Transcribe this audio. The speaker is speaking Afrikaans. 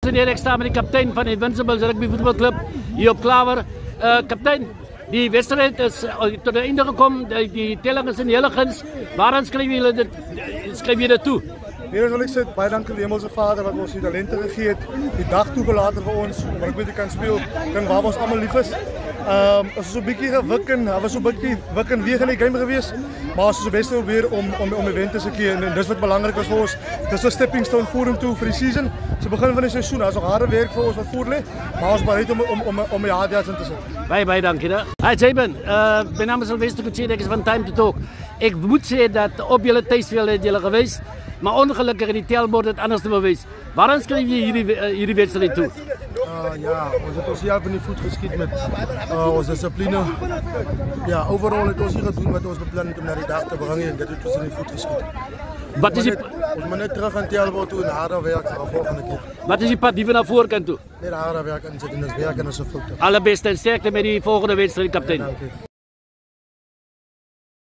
Studeren, ek sta met die kaptein van die Invincibles Rugby Voetbalklub hier op Klawer. Kaptein, die wedstrijd is tot het einde gekomen, die telling is in hele guns. Waarom schrijf je dit toe? Hier wil ek sê baie dankie aan die Hemelse Vader wat ons die talente gegee het, die dag toegelaat het vir ons om rugby te kan speel, ding waar ons almal lief is. Ons is so 'n bietjie gewik en was so 'n bietjie wik en weeg in die game gewees, maar ons is so beste probeer om evente te keer en dis wat belangrik is vir ons. Dis 'n stepping stone vorentoe vir die season. So begin van die seisoen, daar's nog harde werk vir ons wat voor lê, maar ons is bereid om die hardheid in te sit. Baie dankie. Hi Jaben, mijn naam is Sylvester Coetzee, ek is van Time to Talk. Ek moet sê dat op julle tuisveld het julle gewees, maar ongelukkig in die telbord het anders te bewees. Waarom skryf jy hierdie wedstrijd toe? Ja, ons het ons hier in die voet geskiet met ons dissipline. Ja, overal het ons hier gedoen wat ons beplan het om na die dag te bring en dit het ons in die voet geskiet. Ons moet net terug aan telbord toe en harder werk vir die volgende keer. Wat is die pad liever na voorkant toe? Net harder werk en sit en ons werk en ons foute. Allerbeste en sterkte met die volgende wedstrijd, kaptein. Dankie.